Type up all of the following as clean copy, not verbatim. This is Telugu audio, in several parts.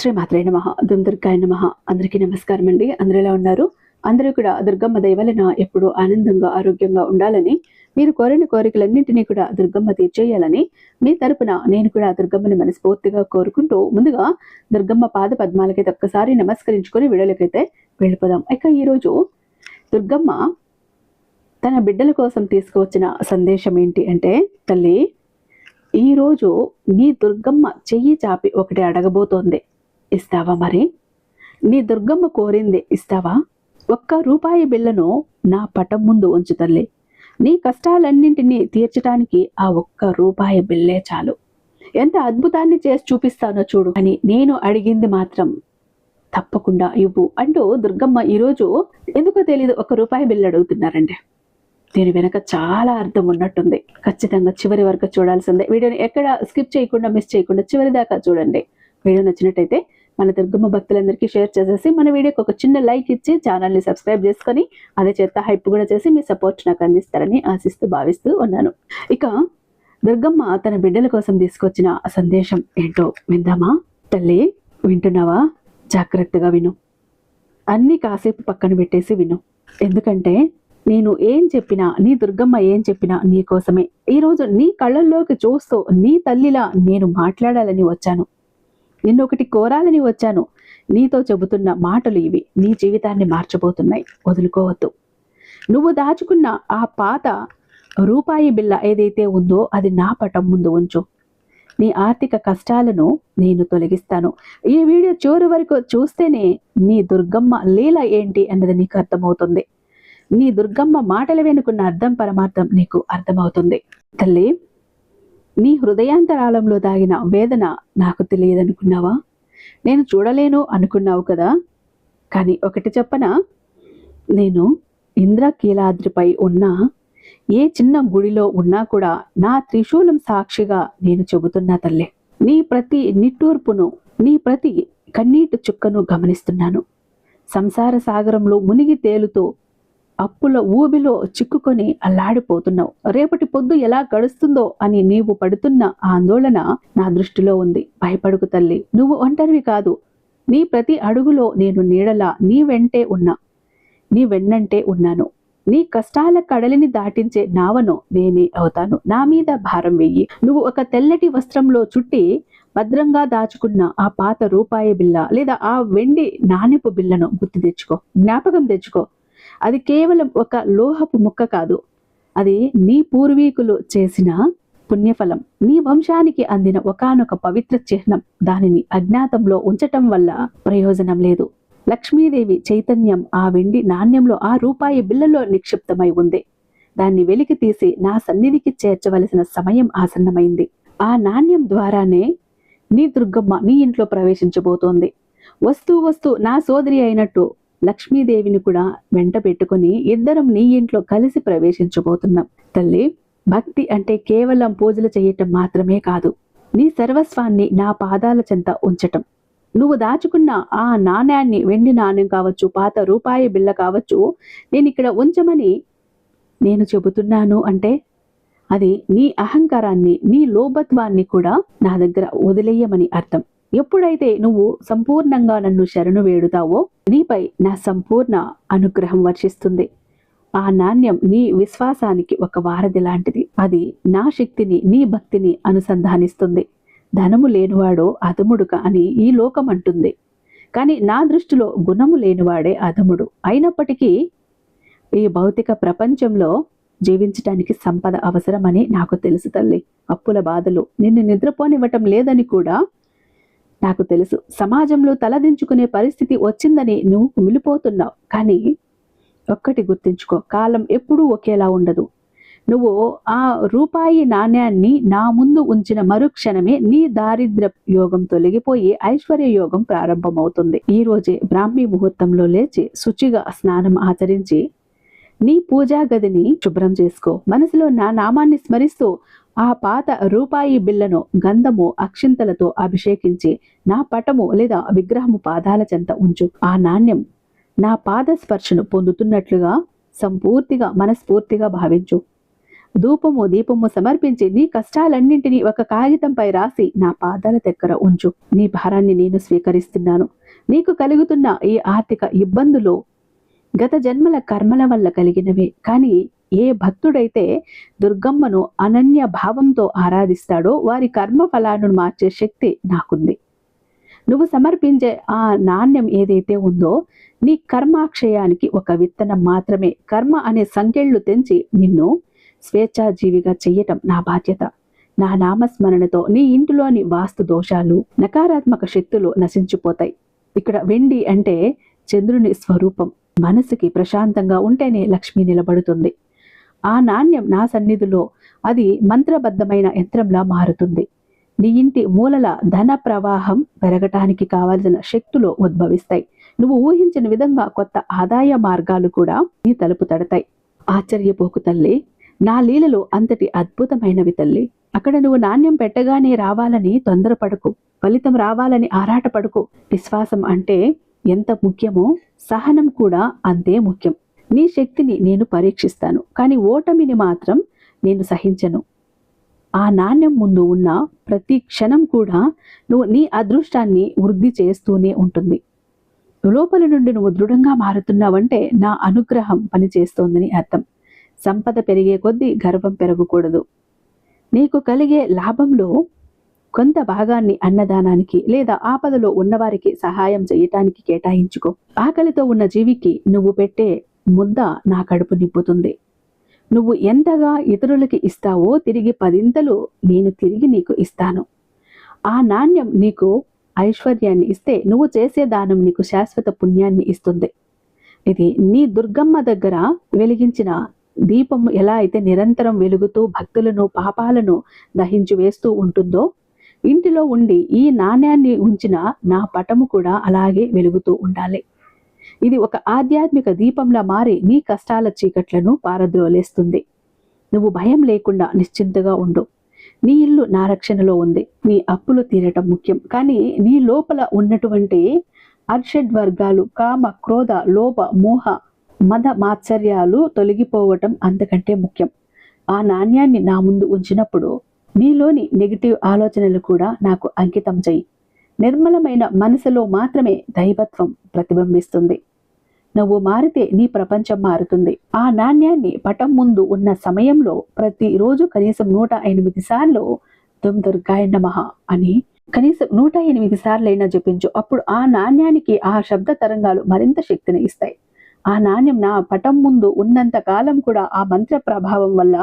శ్రీ మాత్రే నమః. దుర్గాయ నమః. అందరికీ నమస్కారం అండి. అందరూ ఎలా ఉన్నారు? అందరూ కూడా దుర్గమ్మ దయ వలన ఎప్పుడూ ఆనందంగా ఆరోగ్యంగా ఉండాలని, మీరు కోరిన కోరికలన్నింటినీ కూడా దుర్గమ్మ తీర్చేయాలని మీ తరపున నేను కూడా దుర్గమ్మని మనస్ఫూర్తిగా కోరుకుంటూ, ముందుగా దుర్గమ్మ పాద పద్మాలకైతే ఒక్కసారి నమస్కరించుకొని వీడియోలకైతే వెళ్ళిపోదాం. ఇక ఈరోజు దుర్గమ్మ తన బిడ్డల కోసం తీసుకువచ్చిన సందేశం ఏంటి అంటే, తల్లి ఈరోజు నీ దుర్గమ్మ చెయ్యి చాపి ఒకటి అడగబోతోంది. ఇస్తావా? మరి నీ దుర్గమ్మ కోరింది ఇస్తావా? ₹1 బిళ్ళను నా పటం ముందు ఉంచు తల్లి. నీ కష్టాలన్నింటినీ తీర్చడానికి ఆ ₹1 బిళ్ళే చాలు. ఎంత అద్భుతాన్ని చేసి చూపిస్తానో చూడు అని నేను అడిగింది మాత్రం తప్పకుండా ఇవ్వు అంటూ దుర్గమ్మ ఈరోజు ఎందుకో తెలియదు ₹1 బిళ్ళ అడుగుతున్నారండి. దీని వెనక చాలా అర్థం ఉన్నట్టుంది. ఖచ్చితంగా చివరి వరకు చూడాల్సిందే. వీడియోని ఎక్కడ స్కిప్ చేయకుండా మిస్ చేయకుండా చివరి దాకా చూడండి. వీడియో నచ్చినట్టయితే మన దుర్గమ్మ భక్తులందరికీ షేర్ చేసేసి మన వీడియోకి ఒక చిన్న లైక్ ఇచ్చి ఛానల్ని సబ్స్క్రైబ్ చేసుకొని అదే చేత హైప్ కూడా చేసి మీ సపోర్ట్ నాకు అందిస్తారని ఆశిస్తూ భావిస్తూ ఉన్నాను. ఇక దుర్గమ్మ తన బిడ్డల కోసం తీసుకొచ్చిన సందేశం ఏంటో విందామా? తల్లి వింటున్నావా? జాగ్రత్తగా విను. అన్ని కాసేపు పక్కన పెట్టేసి విను. ఎందుకంటే నేను ఏం చెప్పినా, నీ దుర్గమ్మ ఏం చెప్పినా నీ కోసమే. ఈరోజు నీ కళ్ళల్లోకి చూస్తూ నీ తల్లిలా నేను మాట్లాడాలని వచ్చాను. నిన్నొకటి కోరాలని వచ్చాను. నీతో చెబుతున్న మాటలు ఇవి నీ జీవితాన్ని మార్చబోతున్నాయి. వదులుకోవద్దు. నువ్వు దాచుకున్న ఆ పాత ₹1 బిళ్ళ ఏదైతే ఉందో అది నా పటం ముందు ఉంచు. నీ ఆర్థిక కష్టాలను నేను తొలగిస్తాను. ఈ వీడియో చివరి వరకు చూస్తేనే నీ దుర్గమ్మ లీల ఏంటి అన్నది నీకు అర్థమవుతుంది. నీ దుర్గమ్మ మాటల వెనుకున్న అర్థం పరమార్థం నీకు అర్థమవుతుంది. తల్లి, నీ హృదయాంతరాళంలో దాగిన వేదన నాకు తెలియదనుకున్నావా? నేను చూడలేను అనుకున్నావు కదా? కానీ ఒకటి చెప్పనా? నేను ఇంద్రకీలాద్రిపై ఉన్న ఏ చిన్న గుడిలో ఉన్నా కూడా నా త్రిశూలం సాక్షిగా నేను చెబుతున్నా తల్లి. నీ ప్రతి నిట్టూర్పును, నీ ప్రతి కన్నీటి చుక్కను గమనిస్తున్నాను. సంసార సాగరంలో మునిగి తేలుతూ అప్పుల ఊబిలో చిక్కుకొని అల్లాడిపోతున్నావు. రేపటి పొద్దు ఎలా గడుస్తుందో అని నీవు పడుతున్న ఆందోళన నా దృష్టిలో ఉంది. భయపడుకు తల్లి. నువ్వు ఒంటరివి కాదు. నీ ప్రతి అడుగులో నేను నీడలా నీ వెంటే ఉన్నా, నీ వెన్నంటే ఉన్నాను. నీ కష్టాల కడలిని దాటించే నావను నేనే అవుతాను. నా మీద భారం వెయ్యి. నువ్వు ఒక తెల్లటి వస్త్రంలో చుట్టి భద్రంగా దాచుకున్న ఆ పాత ₹1 బిళ్ళ లేదా ఆ వెండి నాణెపు బిళ్ళను గుర్తు తెచ్చుకో, జ్ఞాపకం తెచ్చుకో. అది కేవలం ఒక లోహపు ముక్క కాదు. అది నీ పూర్వీకులు చేసిన పుణ్యఫలం, నీ వంశానికి అందిన ఒకానొక పవిత్ర చిహ్నం. దానిని అజ్ఞాతంలో ఉంచటం వల్ల ప్రయోజనం లేదు. లక్ష్మీదేవి చైతన్యం ఆ వెండి నాణ్యంలో ఆ ₹1 బిళ్ళలో నిక్షిప్తమై ఉంది. దాన్ని వెలికి తీసి నా సన్నిధికి చేర్చవలసిన సమయం ఆసన్నమైంది. ఆ నాణ్యం ద్వారానే నీ దుర్గమ్మ నీ ఇంట్లో ప్రవేశించబోతోంది. వస్తూ వస్తూ నా సోదరి అయినట్టు లక్ష్మీదేవిని కూడా వెంట పెట్టుకుని ఇద్దరం నీ ఇంట్లో కలిసి ప్రవేశించబోతున్నాం. తల్లి, భక్తి అంటే కేవలం పూజలు చేయటం మాత్రమే కాదు. నీ సర్వస్వాన్ని నా పాదాల చెంత ఉంచటం. నువ్వు దాచుకున్న ఆ నాణ్యాన్ని, వెండి నాణ్యం కావచ్చు, పాత ₹1 బిళ్ళ కావచ్చు, నేను ఇక్కడ ఉంచమని నేను చెబుతున్నాను అంటే అది నీ అహంకారాన్ని, నీ లోభత్వాన్ని కూడా నా దగ్గర వదిలేయమని అర్థం. ఎప్పుడైతే నువ్వు సంపూర్ణంగా నన్ను శరణు వేడుతావో నీపై నా సంపూర్ణ అనుగ్రహం వర్షిస్తుంది. ఆ నాణ్యం నీ విశ్వాసానికి ఒక వారధి లాంటిది. అది నా శక్తిని, నీ భక్తిని అనుసంధానిస్తుంది. ధనము లేనివాడో అధముడుక అని ఈ లోకం అంటుంది. కానీ నా దృష్టిలో గుణము లేనివాడే అధముడు. అయినప్పటికీ ఈ భౌతిక ప్రపంచంలో జీవించటానికి సంపద అవసరమని నాకు తెలుసు తల్లి. అప్పుల బాధలు నిన్ను నిద్రపోనివ్వటం లేదని కూడా నాకు తెలుసు. సమాజంలో తలదించుకునే పరిస్థితి వచ్చిందని నువ్వు కుమిలిపోతున్నావు. కానీ ఒక్కటి గుర్తుంచుకో, కాలం ఎప్పుడూ ఒకేలా ఉండదు. నువ్వు ఆ ₹1 నాణ్యాన్ని నా ముందు ఉంచిన మరుక్షణమే నీ దారిద్ర్య యోగం తొలగిపోయి ఐశ్వర్య యోగం ప్రారంభమవుతుంది. ఈ రోజే బ్రాహ్మీ ముహూర్తంలో లేచి శుచిగా స్నానం ఆచరించి నీ పూజా గదిని శుభ్రం చేసుకో. మనసులో నా నామాన్ని స్మరిస్తూ ఆ పాత ₹1 బిళ్ళను గంధము, అక్షింతలతో అభిషేకించి నా పటము లేదా విగ్రహము పాదాల చెంత ఉంచు. ఆ నాణ్యం నా పాద స్పర్శను పొందుతున్నట్లుగా సంపూర్తిగా మనస్ఫూర్తిగా భావించు. ధూపము దీపము సమర్పించి నీ కష్టాలన్నింటినీ ఒక కాగితంపై రాసి నా పాదాల దగ్గర ఉంచు. నీ భారాన్ని నేను స్వీకరిస్తున్నాను. నీకు కలుగుతున్న ఈ ఆర్థిక ఇబ్బందులు గత జన్మల కర్మల వల్ల కలిగినవే. కానీ ఏ భక్తుడైతే దుర్గమ్మను అనన్య భావంతో ఆరాధిస్తాడో వారి కర్మ ఫలాలను మార్చే శక్తి నాకుంది. నువ్వు సమర్పించే ఆ నాణ్యం ఏదైతే ఉందో నీ కర్మాక్షయానికి ఒక విత్తనం మాత్రమే. కర్మ అనే సంకెళ్ళు తెంచి నిన్ను స్వేచ్ఛాజీవిగా చెయ్యటం నా బాధ్యత. నా నామస్మరణతో నీ ఇంటిలోని వాస్తు దోషాలు, నకారాత్మక శక్తులు నశించిపోతాయి. ఇక్కడ వెండి అంటే చంద్రుని స్వరూపం. మనసుకి ప్రశాంతంగా ఉంటేనే లక్ష్మి నిలబడుతుంది. ఆ నాణ్యం నా సన్నిధిలో అది మంత్రబద్ధమైన యంత్రంలా మారుతుంది. నీ ఇంటి మూలల ధన ప్రవాహం పెరగటానికి కావలసిన శక్తులు ఉద్భవిస్తాయి. నువ్వు ఊహించిన విధంగా కొత్త ఆదాయ మార్గాలు కూడా నీ తలుపు తడతాయి. ఆశ్చర్యపోకు తల్లి, నా లీలలు అంతటి అద్భుతమైనవి తల్లి. అక్కడ నువ్వు నాణ్యం పెట్టగానే రావాలని తొందరపడకు, ఫలితం రావాలని ఆరాటపడకు. విశ్వాసం అంటే ఎంత ముఖ్యమో సహనం కూడా అంతే ముఖ్యం. నీ శక్తిని నేను పరీక్షిస్తాను, కానీ ఓటమిని మాత్రం నేను సహించను. ఆ నాణ్యం ముందు ఉన్న ప్రతి క్షణం కూడా నువ్వు నీ అదృష్టాన్ని వృద్ధి చేస్తూనే ఉంటుంది. లోపల నుండి నువ్వు దృఢంగా మారుతున్నావంటే నా అనుగ్రహం పనిచేస్తోందని అర్థం. సంపద పెరిగే కొద్దీ గర్వం పెరగకూడదు. నీకు కలిగే లాభంలో కొంత భాగాన్ని అన్నదానానికి లేదా ఆపదలో ఉన్నవారికి సహాయం చేయటానికి కేటాయించుకో. ఆకలితో ఉన్న జీవికి నువ్వు పెట్టే ముద్ద నా కడుపు నింపుతుంది. నువ్వు ఎంతగా ఇతరులకి ఇస్తావో తిరిగి 10 నేను తిరిగి నీకు ఇస్తాను. ఆ నాణ్యం నీకు ఐశ్వర్యాన్ని ఇస్తే నువ్వు చేసే దానం నీకు శాశ్వత పుణ్యాన్ని ఇస్తుంది. ఇది నీ దుర్గమ్మ దగ్గర వెలిగించిన దీపం ఎలా అయితే నిరంతరం వెలుగుతూ భక్తులను పాపాలను దహించి వేస్తూ ఉంటుందో, ఇంటిలో ఉండి ఈ నాణ్యాన్ని ఉంచిన నా పటము కూడా అలాగే వెలుగుతూ ఉండాలి. ఇది ఒక ఆధ్యాత్మిక దీపంలా మారి నీ కష్టాల చీకట్లను పారద్రోలేస్తుంది. నువ్వు భయం లేకుండా నిశ్చింతగా ఉండు. నీ ఇల్లు నా రక్షణలో ఉంది. నీ అప్పులు తీరటం ముఖ్యం, కానీ నీ లోపల ఉన్నటువంటి అర్షడ్ వర్గాలు, కామ, క్రోధ, లోభ, మోహ, మద మాత్సర్యాలు తొలగిపోవటం అంతకంటే ముఖ్యం. ఆ నాణ్యాన్ని నా ముందు ఉంచినప్పుడు నీలోని నెగిటివ్ ఆలోచనలు కూడా నాకు అంకితం చెయ్యి. నిర్మలమైన మనసులో మాత్రమే దైవత్వం ప్రతిబింబిస్తుంది. నువ్వు మారితే నీ ప్రపంచం మారుతుంది. ఆ నాణ్యాన్ని పటం ముందు ఉన్న సమయంలో ప్రతిరోజు కనీసం 108 సార్లు దుమ్ దుర్గాయ నమః అని కనీసం 108 సార్లైనా జపించు. అప్పుడు ఆ నాణ్యానికి ఆ శబ్ద తరంగాలు మరింత శక్తిని ఇస్తాయి. ఆ నాణ్యం నా పటం ముందు ఉన్నంత కాలం కూడా ఆ మంత్ర ప్రభావం వల్ల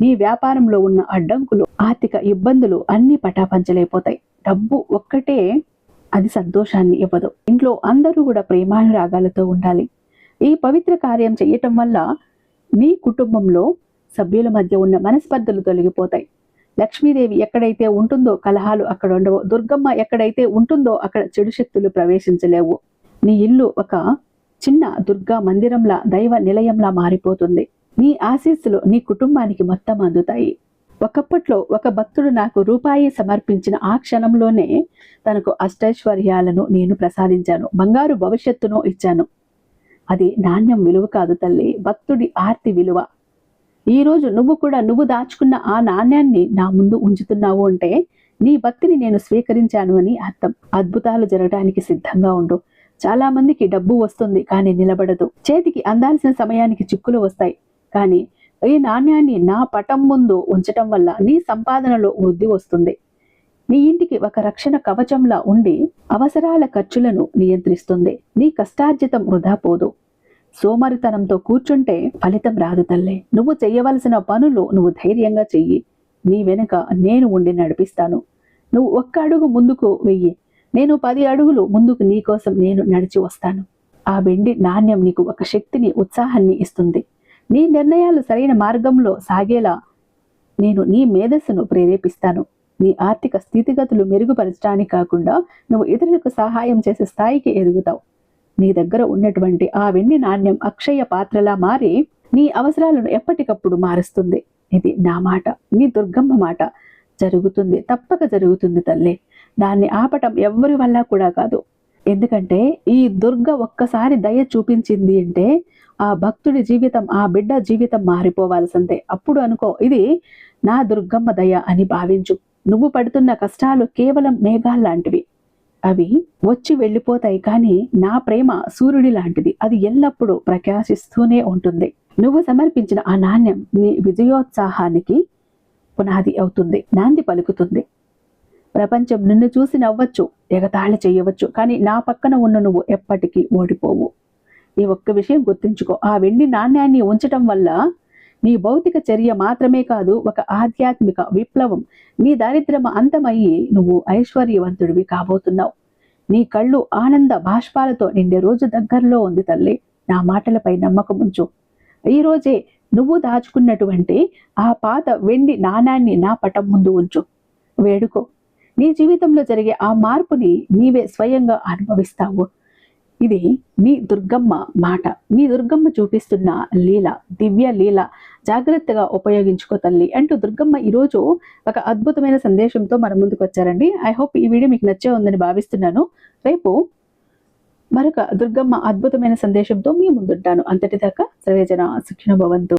నీ వ్యాపారంలో ఉన్న అడ్డంకులు, ఆర్థిక ఇబ్బందులు అన్ని పటాపంచలైపోతాయి. డబ్బు ఒక్కటే అది సంతోషాన్ని ఇవ్వదు. ఇంట్లో అందరూ కూడా ప్రేమానురాగాలతో ఉండాలి. ఈ పవిత్ర కార్యం చేయటం వల్ల నీ కుటుంబంలో సభ్యుల మధ్య ఉన్న మనస్పర్ధలు తొలగిపోతాయి. లక్ష్మీదేవి ఎక్కడైతే ఉంటుందో కలహాలు అక్కడ ఉండవు. దుర్గమ్మ ఎక్కడైతే ఉంటుందో అక్కడ చెడు శక్తులు ప్రవేశించలేవు. నీ ఇల్లు ఒక చిన్న దుర్గా మందిరంలా, దైవ నిలయంలా మారిపోతుంది. నీ ఆశీస్సులు నీ కుటుంబానికి మొత్తం అందుతాయి. ఒకప్పట్లో ఒక భక్తుడు నాకు రూపాయి సమర్పించిన ఆ క్షణంలోనే తనకు అష్టైశ్వర్యాలను నేను ప్రసాదించాను, బంగారు భవిష్యత్తును ఇచ్చాను. అది నాణ్యం విలువ కాదు తల్లి, భక్తుడి ఆర్తి విలువ. ఈరోజు నువ్వు కూడా నువ్వు దాచుకున్న ఆ నాణ్యాన్ని నా ముందు ఉంచుతున్నావు అంటే నీ భక్తిని నేను స్వీకరించాను అని అర్థం. అద్భుతాలు జరగడానికి సిద్ధంగా ఉండు. చాలా మందికి డబ్బు వస్తుంది కానీ నిలబడదు. చేతికి అందాల్సిన సమయానికి చిక్కులు వస్తాయి. కానీ ఈ నాణ్యాన్ని నా పటం ముందు ఉంచటం వల్ల నీ సంపాదనలో వృద్ధి వస్తుంది. నీ ఇంటికి ఒక రక్షణ కవచంలా ఉండి అవసరాల ఖర్చులను నియంత్రిస్తుంది. నీ కష్టార్జితం వృధా పోదు. సోమరితనంతో కూర్చుంటే ఫలితం రాదు తల్లే. నువ్వు చెయ్యవలసిన పనులు నువ్వు ధైర్యంగా చెయ్యి. నీ వెనుక నేను ఉండి నడిపిస్తాను. నువ్వు 1 అడుగు ముందుకు వెయ్యి, నేను 10 అడుగులు ముందుకు నీకోసం నేను నడిచి వస్తాను. ఆ వెండి నాణ్యం నీకు ఒక శక్తిని, ఉత్సాహాన్ని ఇస్తుంది. నీ నిర్ణయాలు సరైన మార్గంలో సాగేలా నేను నీ మేధస్సును ప్రేరేపిస్తాను. నీ ఆర్థిక స్థితిగతులు మెరుగుపరచడానికి కాకుండా నువ్వు ఇతరులకు సహాయం చేసే స్థాయికి ఎదుగుతావు. నీ దగ్గర ఉన్నటువంటి ఆ వెండి నాణ్యం అక్షయ పాత్రలా మారి నీ అవసరాలను ఎప్పటికప్పుడు మారుస్తుంది. ఇది నా మాట, నీ దుర్గమ్మ మాట. జరుగుతుంది, తప్పక జరుగుతుంది తల్లి. దాన్ని ఆపటం ఎవ్వరి వల్ల కూడా కాదు. ఎందుకంటే ఈ దుర్గ ఒక్కసారి దయ చూపించింది అంటే ఆ భక్తుడి జీవితం, ఆ బిడ్డ జీవితం మారిపోవాల్సిందే. అప్పుడు అనుకో, ఇది నా దుర్గమ్మ దయ అని భావించు. నువ్వు పడుతున్న కష్టాలు కేవలం మేఘాల్లాంటివి. అవి వచ్చి వెళ్ళిపోతాయి, కానీ నా ప్రేమ సూర్యుడి లాంటిది. అది ఎల్లప్పుడూ ప్రకాశిస్తూనే ఉంటుంది. నువ్వు సమర్పించిన ఆ నాణ్యం నీ విజయోత్సాహానికి పునాది అవుతుంది, నాంది పలుకుతుంది. ప్రపంచం నిన్ను చూసి నవ్వచ్చు, ఎగతాళి చేయవచ్చు, కానీ నా పక్కన ఉన్న నువ్వు ఎప్పటికీ ఓడిపోవు. ఈ ఒక్క విషయం గుర్తుంచుకో. ఆ వెండి నాణ్యాన్ని ఉంచటం వల్ల నీ భౌతిక చర్య మాత్రమే కాదు, ఒక ఆధ్యాత్మిక విప్లవం. నీ దారిద్ర్యం అంతమయ్యి నువ్వు ఐశ్వర్యవంతుడివి కాబోతున్నావు. నీ కళ్ళు ఆనంద బాష్పాలతో నిండే రోజు దగ్గరలో ఉంది తల్లి. నా మాటలపై నమ్మకం ఉంచు. ఈ రోజే నువ్వు దాచుకున్నటువంటి ఆ పాత వెండి నాణాన్ని నా పటం ముందు ఉంచు. వేడుకో. నీ జీవితంలో జరిగే ఆ మార్పుని నీవే స్వయంగా అనుభవిస్తావు. ఇది నీ దుర్గమ్మ మాట, నీ దుర్గమ్మ చూపిస్తున్న లీల, దివ్య లీల. జాగ్రత్తగా ఉపయోగించుకో తల్లి అంటూ దుర్గమ్మ ఈరోజు ఒక అద్భుతమైన సందేశంతో మన ముందుకు వచ్చారండి. ఐ హోప్ ఈ వీడియో మీకు నచ్చే ఉందని భావిస్తున్నాను. రేపు మరొక దుర్గమ్మ అద్భుతమైన సందేశంతో మీ ముందుంటాను. అంతటిదాకా సర్వేజన సుఖినో భవంతు.